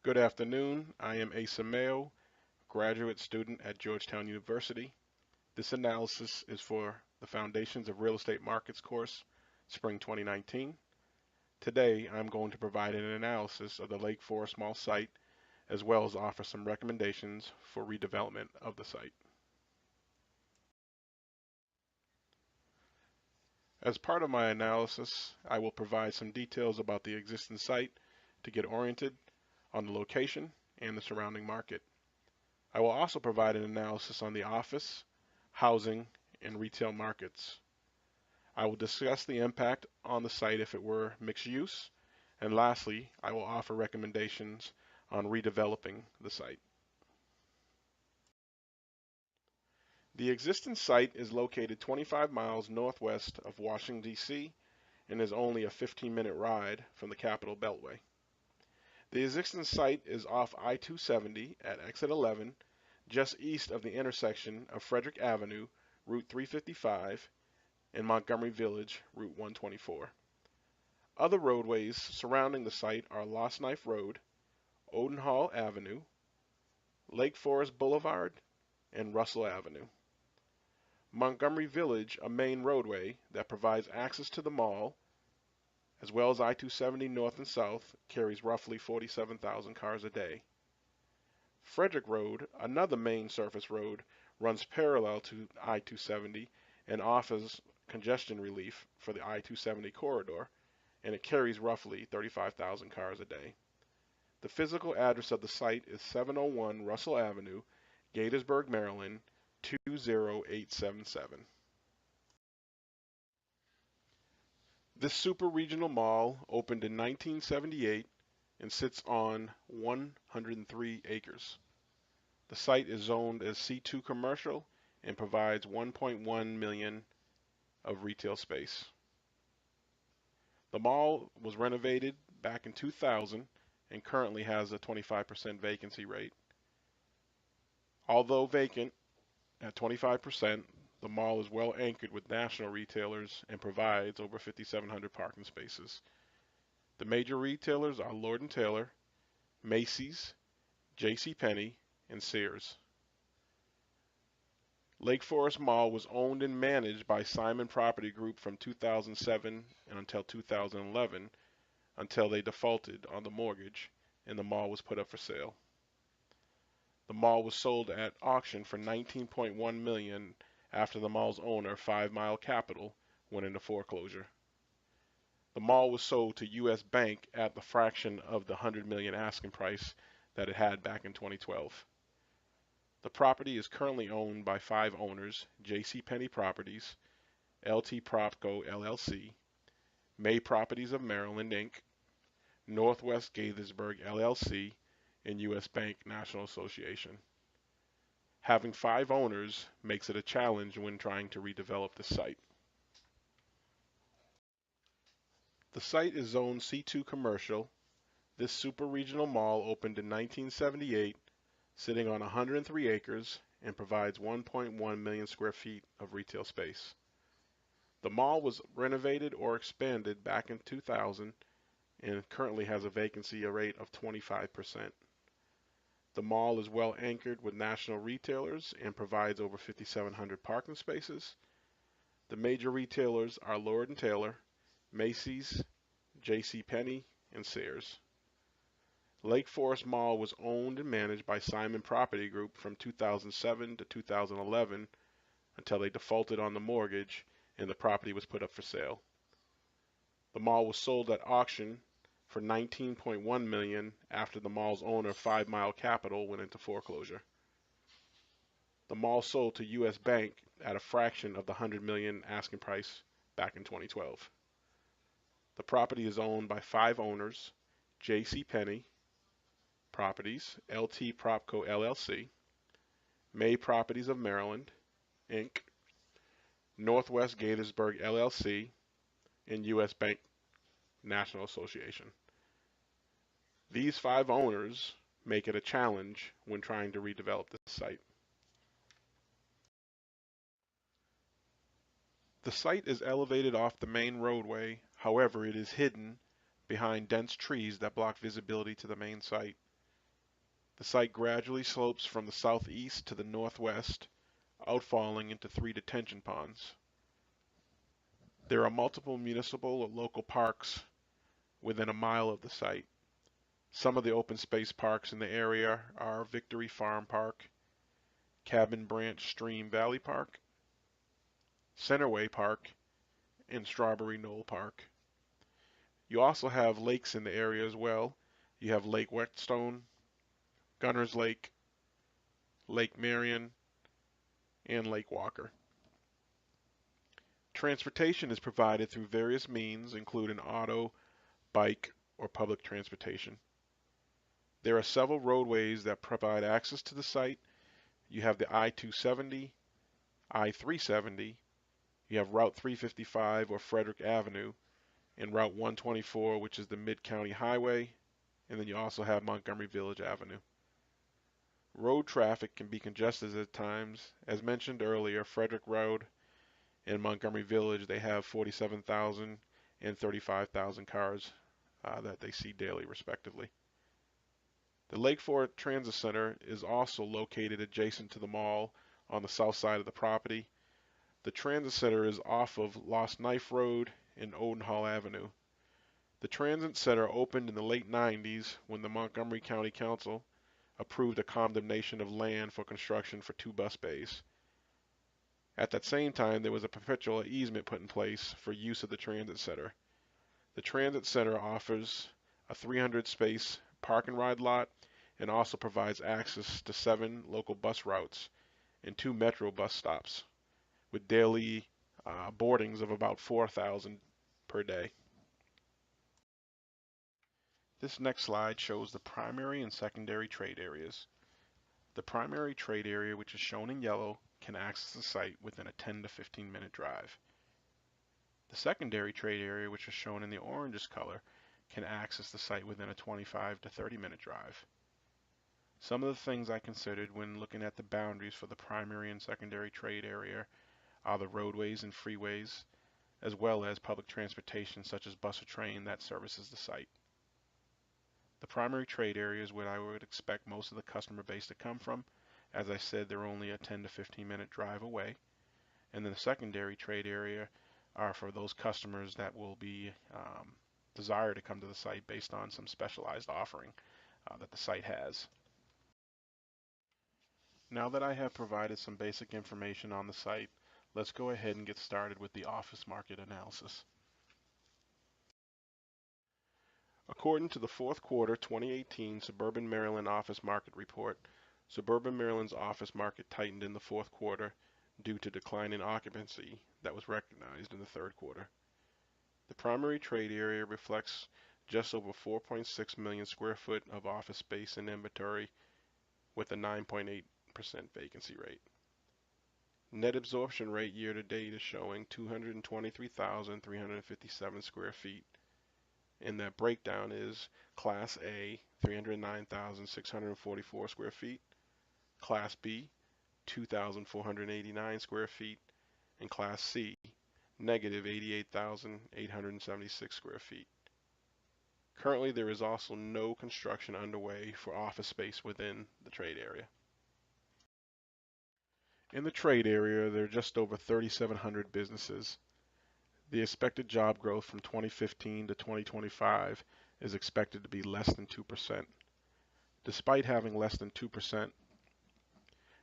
Good afternoon. I am Asa Mayo, graduate student at Georgetown University. This analysis is for the Foundations of Real Estate Markets course, Spring 2019. Today, I'm going to provide an analysis of the Lakeforest Mall site, as well as offer some recommendations for redevelopment of the site. As part of my analysis, I will provide some details about the existing site to get oriented on the location and the surrounding market. I will also provide an analysis on the office, housing, and retail markets. I will discuss the impact on the site if it were mixed use. And lastly, I will offer recommendations on redeveloping the site. The existing site is located 25 miles northwest of Washington, D.C., and is only a 15-minute ride from the Capitol Beltway. The existing site is off I-270 at exit 11, just east of the intersection of Frederick Avenue, Route 355, and Montgomery Village, Route 124. Other roadways surrounding the site are Lost Knife Road, Odenhall Avenue, Lakeforest Boulevard, and Russell Avenue. Montgomery Village, a main roadway that provides access to the mall, as well as I-270 north and south, carries roughly 47,000 cars a day. Frederick Road, another main surface road, runs parallel to I-270 and offers congestion relief for the I-270 corridor, and it carries roughly 35,000 cars a day. The physical address of the site is 701 Russell Avenue, Gaithersburg, Maryland, 20877. This super regional mall opened in 1978 and sits on 103 acres. The site is zoned as C2 commercial and provides 1.1 million of retail space. The mall was renovated back in 2000 and currently has a 25% vacancy rate. Although vacant at 25%, the mall is well anchored with national retailers and provides over 5,700 parking spaces. The major retailers are Lord & Taylor, Macy's, JCPenney, and Sears. Lakeforest Mall was owned and managed by Simon Property Group from 2007 and until 2011, until they defaulted on the mortgage and the mall was put up for sale. The mall was sold at auction for $19.1 million after the mall's owner, 5 Mile Capital, went into foreclosure. The mall was sold to U.S. Bank at the fraction of the $100 million asking price that it had back in 2012. The property is currently owned by 5 owners: JCPenney Properties, LT Propco LLC, May Properties of Maryland Inc., Northwest Gaithersburg LLC, and U.S. Bank National Association. Having 5 owners makes it a challenge when trying to redevelop the site. The site is zoned C2 commercial. This super regional mall opened in 1978, sitting on 103 acres, and provides 1.1 million square feet of retail space. The mall was renovated or expanded back in 2000 and currently has a vacancy rate of 25%. The mall is well anchored with national retailers and provides over 5,700 parking spaces. The major retailers are Lord & Taylor, Macy's, JCPenney, and Sears. Lakeforest Mall was owned and managed by Simon Property Group from 2007 to 2011 until they defaulted on the mortgage and the property was put up for sale. The mall was sold at auction for $19.1 million after the mall's owner, 5 Mile Capital, went into foreclosure. The mall sold to U.S. Bank at a fraction of the $100 million asking price back in 2012. The property is owned by 5 owners: JCPenney Properties, LT Propco LLC, May Properties of Maryland Inc., Northwest Gaithersburg LLC, and U.S. Bank National Association. These 5 owners make it a challenge when trying to redevelop the site. The site is elevated off the main roadway, however, it is hidden behind dense trees that block visibility to the main site. The site gradually slopes from the southeast to the northwest, outfalling into 3 detention ponds. There are multiple municipal or local parks within a mile of the site. Some of the open space parks in the area are Victory Farm Park, Cabin Branch Stream Valley Park, Centerway Park, and Strawberry Knoll Park. You also have lakes in the area as well. You have Lake Whetstone, Gunner's Lake, Lake Marion, and Lake Walker. Transportation is provided through various means, including auto, bike, or public transportation. There are several roadways that provide access to the site. You have the I-270, I-370, you have Route 355 or Frederick Avenue, and Route 124, which is the Mid-County Highway, and then you also have Montgomery Village Avenue. Road traffic can be congested at times. As mentioned earlier, Frederick Road and Montgomery Village, they have 47,000 and 35,000 cars that they see daily, respectively. The Lakeforest Transit Center is also located adjacent to the mall on the south side of the property. The transit center is off of Lost Knife Road and Odenhall Avenue. The transit center opened in the late 90s when the Montgomery County Council approved a condemnation of land for construction for 2 bus bays. At that same time, there was a perpetual easement put in place for use of the transit center. The transit center offers a 300-space park and ride lot and also provides access to 7 local bus routes and 2 metro bus stops with daily boardings of about 4,000 per day. This next slide shows the primary and secondary trade areas. The primary trade area, which is shown in yellow, can access the site within a 10 to 15 minute drive. The secondary trade area, which is shown in the orangish color, can access the site within a 25 to 30 minute drive. Some of the things I considered when looking at the boundaries for the primary and secondary trade area are the roadways and freeways, as well as public transportation such as bus or train that services the site. The primary trade area is where I would expect most of the customer base to come from. As I said, they're only a 10 to 15 minute drive away. And then the secondary trade area are for those customers that will be desire to come to the site based on some specialized offering that the site has. Now that I have provided some basic information on the site, let's go ahead and get started with the office market analysis. According to the fourth quarter 2018 Suburban Maryland Office Market Report, Suburban Maryland's office market tightened in the fourth quarter due to decline in occupancy that was recognized in the third quarter. The primary trade area reflects just over 4.6 million square foot of office space in inventory with a 9.8% vacancy rate. Net absorption rate year to date is showing 223,357 square feet. And that breakdown is Class A, 309,644 square feet, Class B, 2,489 square feet, and Class C, negative 88,876 square feet. Currently, there is also no construction underway for office space within the trade area. In the trade area, there are just over 3,700 businesses. The expected job growth from 2015 to 2025 is expected to be less than 2%. Despite having less than 2%,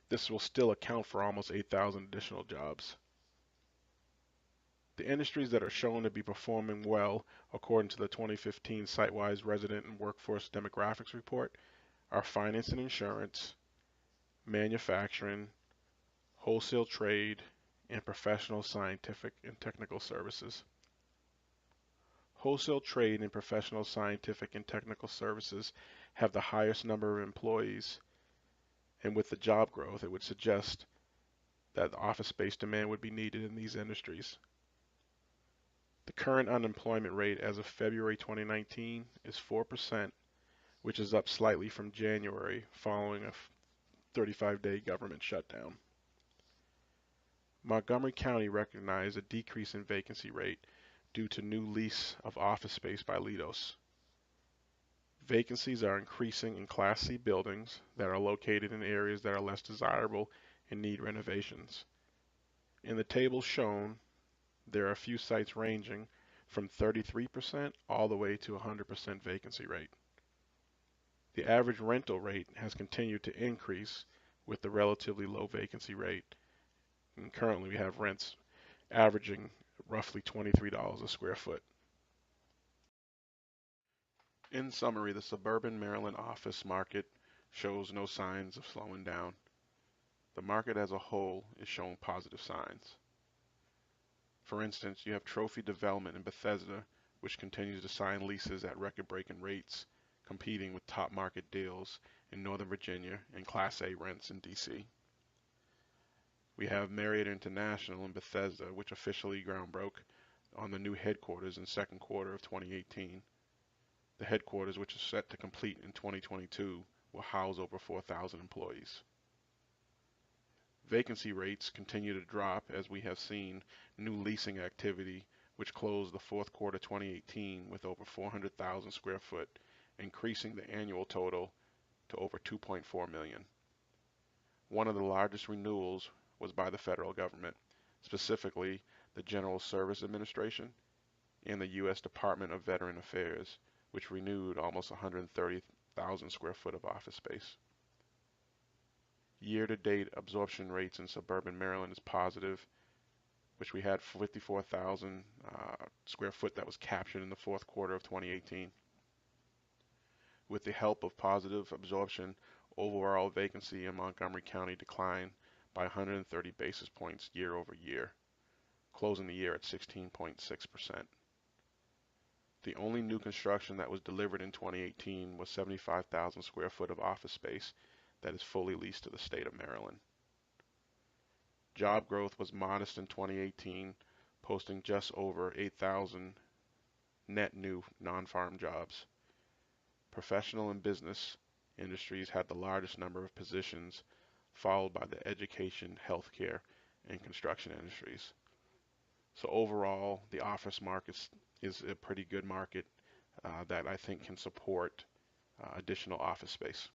this will still account for almost 8,000 additional jobs. The industries that are shown to be performing well, according to the 2015 Site-Wise Resident and Workforce Demographics Report, are finance and insurance, manufacturing, wholesale trade, and professional, scientific, and technical services. Wholesale trade and professional, scientific, and technical services have the highest number of employees, and with the job growth, it would suggest that office space demand would be needed in these industries. The current unemployment rate as of February 2019 is 4%, which is up slightly from January following a 35-day government shutdown. Montgomery County recognized a decrease in vacancy rate due to new lease of office space by Leidos. Vacancies are increasing in Class C buildings that are located in areas that are less desirable and need renovations. In the table shown, there are a few sites ranging from 33% all the way to 100% vacancy rate. The average rental rate has continued to increase with the relatively low vacancy rate, and currently we have rents averaging roughly $23 a square foot. In summary, the suburban Maryland office market shows no signs of slowing down. The market as a whole is showing positive signs. For instance, you have Trophy Development in Bethesda, which continues to sign leases at record-breaking rates, competing with top market deals in Northern Virginia and Class A rents in DC. We have Marriott International in Bethesda, which officially ground broke on the new headquarters in second quarter of 2018. The headquarters, which is set to complete in 2022, will house over 4,000 employees. Vacancy rates continue to drop as we have seen new leasing activity, which closed the fourth quarter 2018 with over 400,000 square foot, increasing the annual total to over 2.4 million. One of the largest renewals was by the federal government, specifically the General Service Administration and the U.S. Department of Veteran Affairs, which renewed almost 130,000 square foot of office space. Year-to-date absorption rates in suburban Maryland is positive, which we had 54,000 square foot that was captured in the fourth quarter of 2018. With the help of positive absorption, overall vacancy in Montgomery County declined by 130 basis points year over year, closing the year at 16.6%. The only new construction that was delivered in 2018 was 75,000 square foot of office space that is fully leased to the state of Maryland. Job growth was modest in 2018, posting just over 8,000 net new non-farm jobs. Professional and business industries had the largest number of positions, followed by the education, healthcare, and construction industries. So overall, the office market is a pretty good market that I think can support additional office space.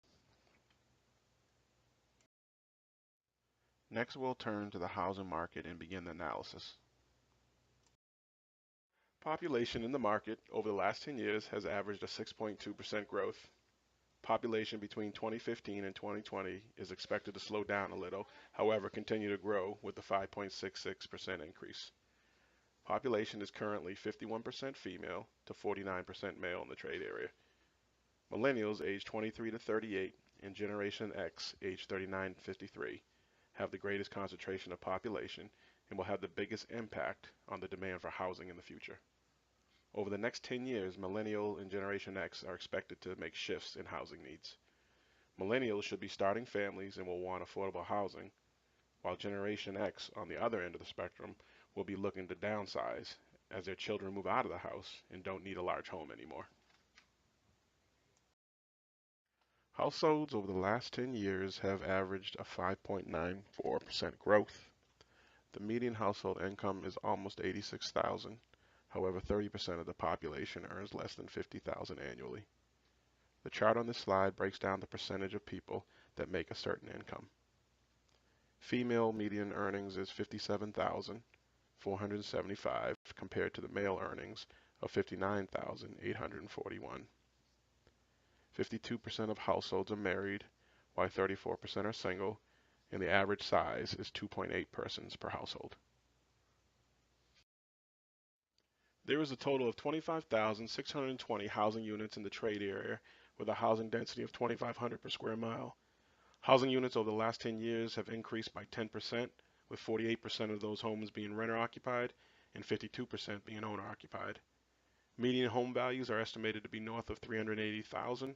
Next, we'll turn to the housing market and begin the analysis. Population in the market over the last 10 years has averaged a 6.2% growth. Population between 2015 and 2020 is expected to slow down a little, however, continue to grow with a 5.66% increase. Population is currently 51% female to 49% male in the trade area. Millennials aged 23 to 38 and Generation X aged 39 to 53 have the greatest concentration of population and will have the biggest impact on the demand for housing in the future. Over the next 10 years, Millennial and Generation X are expected to make shifts in housing needs. Millennials should be starting families and will want affordable housing, while Generation X, on the other end of the spectrum, will be looking to downsize as their children move out of the house and don't need a large home anymore. Households over the last 10 years have averaged a 5.94% growth. The median household income is almost $86,000. However, 30% of the population earns less than $50,000 annually. The chart on this slide breaks down the percentage of people that make a certain income. Female median earnings is $57,475 compared to the male earnings of $59,841. 52% of households are married, while 34% are single, and the average size is 2.8 persons per household. There is a total of 25,620 housing units in the trade area with a housing density of 2,500 per square mile. Housing units over the last 10 years have increased by 10%, with 48% of those homes being renter occupied and 52% being owner occupied. Median home values are estimated to be north of $380,000.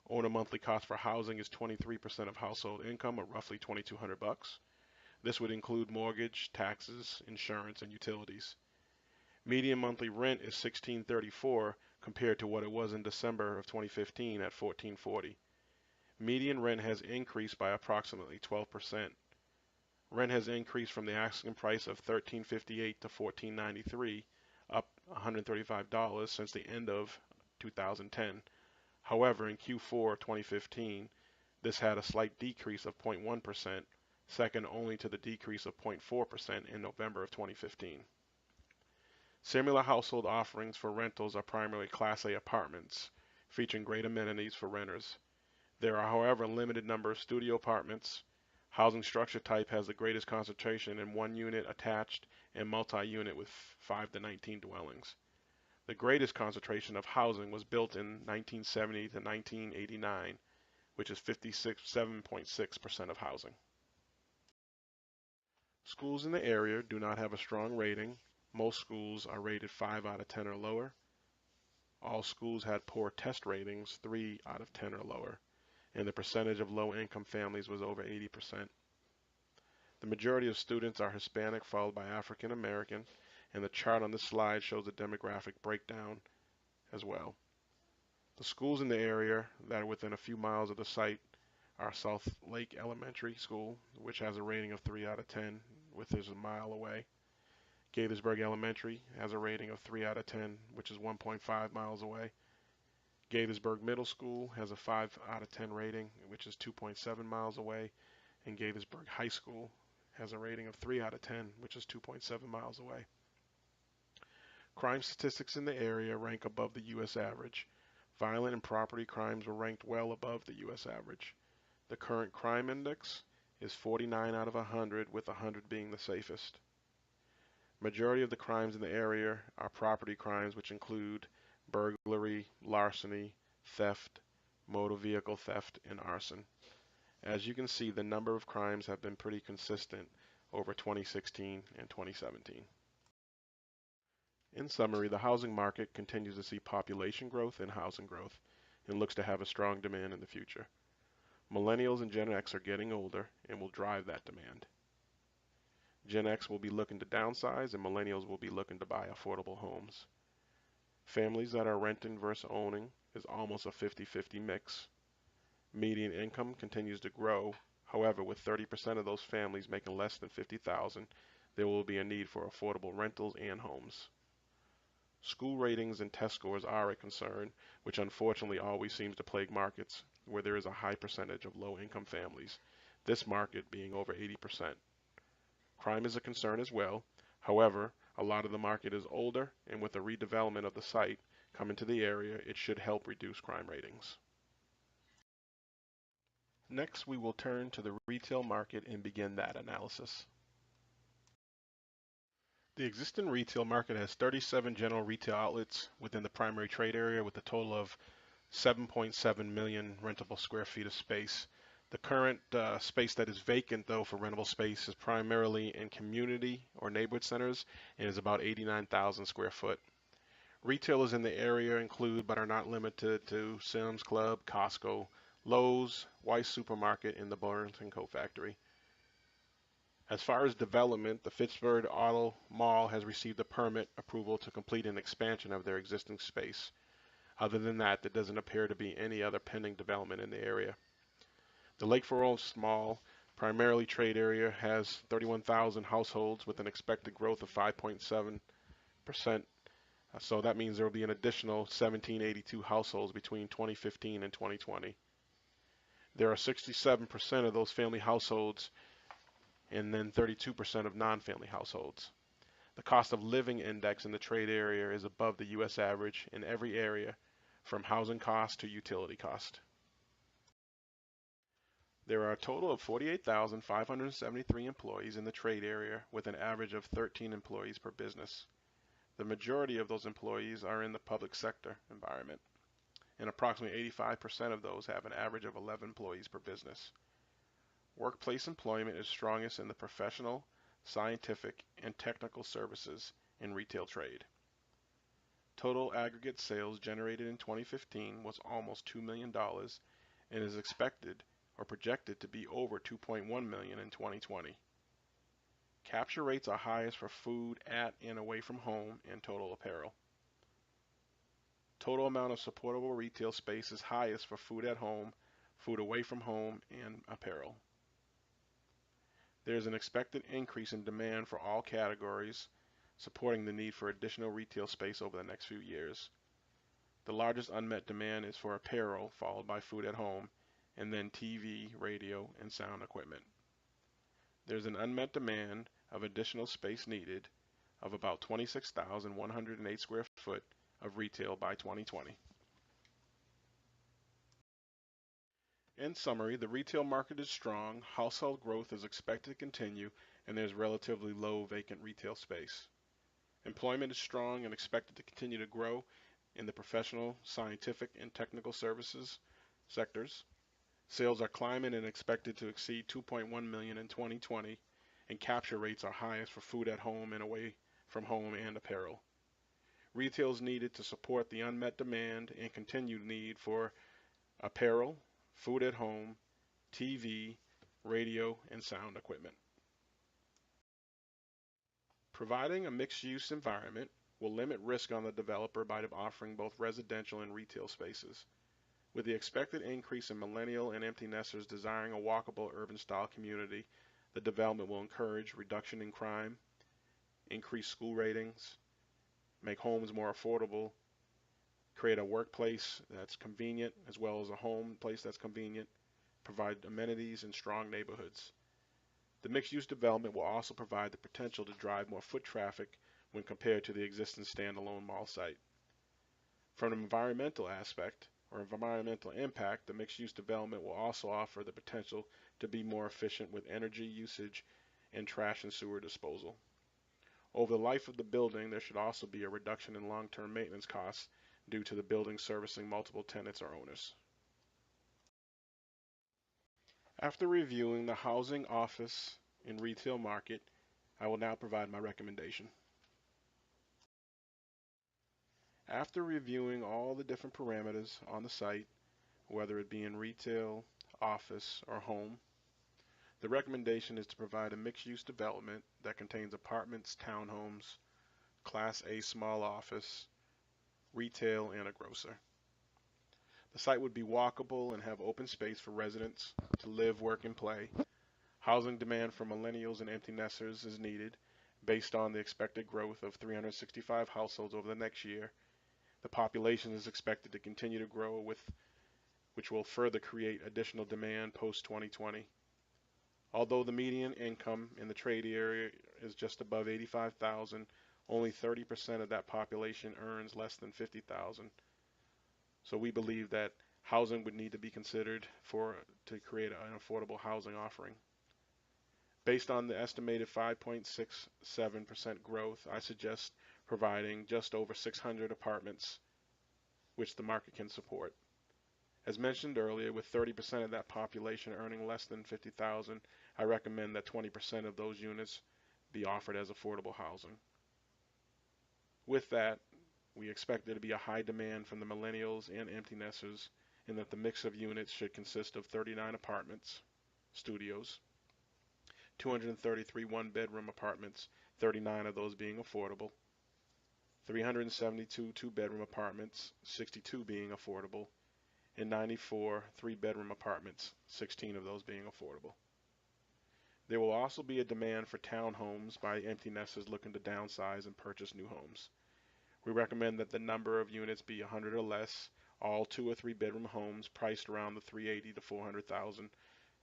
Owner monthly cost for housing is 23% of household income, or roughly $2,200. This would include mortgage, taxes, insurance, and utilities. Median monthly rent is $1,634 compared to what it was in December of 2015 at $1,440. Median rent has increased by approximately 12%. Rent has increased from the asking price of $1,358 to $1,493, up $135 since the end of 2010. However, in Q4 2015, this had a slight decrease of 0.1%, second only to the decrease of 0.4% in November of 2015. Similar household offerings for rentals are primarily Class A apartments, featuring great amenities for renters. There are, however, a limited number of studio apartments. Housing structure type has the greatest concentration in one-unit attached and multi-unit with 5 to 19 dwellings. The greatest concentration of housing was built in 1970 to 1989, which is 57.6% of housing. Schools in the area do not have a strong rating. Most schools are rated 5 out of 10 or lower. All schools had poor test ratings, 3 out of 10 or lower, and the percentage of low-income families was over 80%. The majority of students are Hispanic, followed by African American, and the chart on this slide shows the demographic breakdown as well. The schools in the area that are within a few miles of the site are South Lake Elementary School, which has a rating of 3 out of 10, which is a mile away. Gaithersburg Elementary has a rating of 3 out of 10, which is 1.5 miles away. Gaithersburg Middle School has a 5 out of 10 rating, which is 2.7 miles away. And Gaithersburg High School has a rating of 3 out of 10, which is 2.7 miles away. Crime statistics in the area rank above the U.S. average. Violent and property crimes were ranked well above the U.S. average. The current crime index is 49 out of 100, with 100 being the safest. Majority of the crimes in the area are property crimes, which include burglary, larceny, theft, motor vehicle theft, and arson. As you can see, the number of crimes have been pretty consistent over 2016 and 2017. In summary, the housing market continues to see population growth and housing growth and looks to have a strong demand in the future. Millennials and Gen X are getting older and will drive that demand. Gen X will be looking to downsize and millennials will be looking to buy affordable homes. Families that are renting versus owning is almost a 50-50 mix. Median income continues to grow. However, with 30% of those families making less than $50,000, there will be a need for affordable rentals and homes. School ratings and test scores are a concern, which unfortunately always seems to plague markets where there is a high percentage of low-income families, this market being over 80%. Crime is a concern as well. However, a lot of the market is older, and with the redevelopment of the site coming to the area, it should help reduce crime ratings. Next, we will turn to the retail market and begin that analysis. The existing retail market has 37 general retail outlets within the primary trade area with a total of 7.7 million rentable square feet of space. The current space that is vacant, though, for rentable space is primarily in community or neighborhood centers and is about 89,000 square foot. Retailers in the area include, but are not limited to, Sam's Club, Costco, Lowe's, Weis Supermarket, and the Burlington Coat Factory. As far as development, the Fitchburg Auto Mall has received a permit approval to complete an expansion of their existing space. Other than that, there doesn't appear to be any other pending development in the area. The Lakeforest Mall, primarily trade area, has 31,000 households with an expected growth of 5.7%. So that means there will be an additional 1,782 households between 2015 and 2020. There are 67% of those family households and then 32% of non-family households. The cost of living index in the trade area is above the U.S. average in every area, from housing cost to utility cost. There are a total of 48,573 employees in the trade area with an average of 13 employees per business. The majority of those employees are in the public sector environment, and approximately 85% of those have an average of 11 employees per business. Workplace employment is strongest in the professional, scientific, and technical services in retail trade. Total aggregate sales generated in 2015 was almost $2 million and is expected or projected to be over $2.1 million in 2020. Capture rates are highest for food at and away from home and total apparel. Total amount of supportable retail space is highest for food at home, food away from home, and apparel. There is an expected increase in demand for all categories, supporting the need for additional retail space over the next few years. The largest unmet demand is for apparel, followed by food at home, and then TV, radio, and sound equipment. There's an unmet demand of additional space needed of about 26,108 square foot of retail by 2020. In summary, the retail market is strong, household growth is expected to continue, and there's relatively low vacant retail space. Employment is strong and expected to continue to grow in the professional, scientific, and technical services sectors. Sales are climbing and expected to exceed 2.1 million in 2020, and capture rates are highest for food at home and away from home and apparel. Retail is needed to support the unmet demand and continued need for apparel, food at home, TV, radio, and sound equipment. Providing a mixed-use environment will limit risk on the developer by offering both residential and retail spaces. With the expected increase in millennial and empty nesters desiring a walkable urban-style community, the development will encourage reduction in crime, increase school ratings, make homes more affordable, create a workplace that's convenient as well as a home place that's convenient, provide amenities and strong neighborhoods. The mixed-use development will also provide the potential to drive more foot traffic when compared to the existing standalone mall site. From an environmental aspect, or environmental impact, the mixed-use development will also offer the potential to be more efficient with energy usage and trash and sewer disposal. Over the life of the building, there should also be a reduction in long-term maintenance costs due to the building servicing multiple tenants or owners. After reviewing the housing, office, and retail market, I will now provide my recommendation. After reviewing all the different parameters on the site, whether it be in retail, office, or home, the recommendation is to provide a mixed-use development that contains apartments, townhomes, Class A small office, retail, and a grocer. The site would be walkable and have open space for residents to live, work, and play. Housing demand for millennials and empty nesters is needed based on the expected growth of 365 households over the next year. The population is expected to continue to grow, which will further create additional demand post-2020. Although the median income in the trade area is just above 85,000, only 30% of that population earns less than 50,000. So we believe that housing would need to be considered to create an affordable housing offering. Based on the estimated 5.67% growth, I suggest providing just over 600 apartments, which the market can support. As mentioned earlier, with 30% of that population earning less than 50,000, I recommend that 20% of those units be offered as affordable housing. With that, we expect there to be a high demand from the millennials and empty nesters, and that the mix of units should consist of 39 apartments, studios, 233 one-bedroom apartments, 39 of those being affordable, 372 two-bedroom apartments, 62 being affordable, and 94 three-bedroom apartments, 16 of those being affordable. There will also be a demand for townhomes by empty nesters looking to downsize and purchase new homes. We recommend that the number of units be 100 or less, all 2 or 3 bedroom homes priced around the 380 to 400,000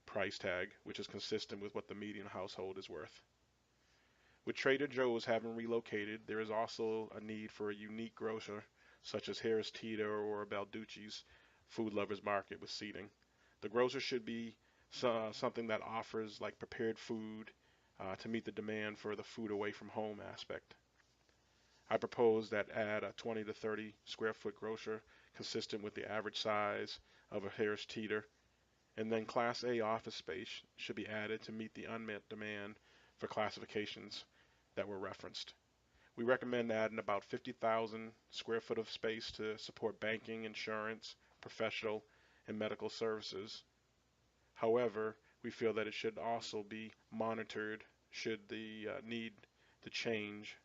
price tag, which is consistent with what the median household is worth. With Trader Joe's having relocated, there is also a need for a unique grocer such as Harris Teeter or Balducci's Food Lovers Market with seating. The grocer should be something that offers like prepared food to meet the demand for the food away from home aspect. I propose that add a 20 to 30 square foot grocer consistent with the average size of a Harris Teeter, and then Class A office space should be added to meet the unmet demand for classifications that were referenced. We recommend adding about 50,000 square foot of space to support banking, insurance, professional, and medical services. However, we feel that it should also be monitored should the need to change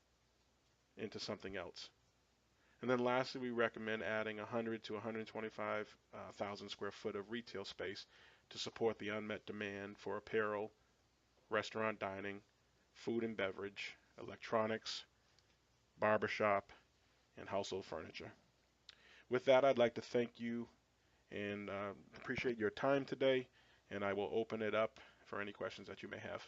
into something else. And then lastly, we recommend adding 100 to 125,000 square foot of retail space to support the unmet demand for apparel, restaurant dining, food and beverage, electronics, barbershop, and household furniture. With that, I'd like to thank you and appreciate your time today, and I will open it up for any questions that you may have.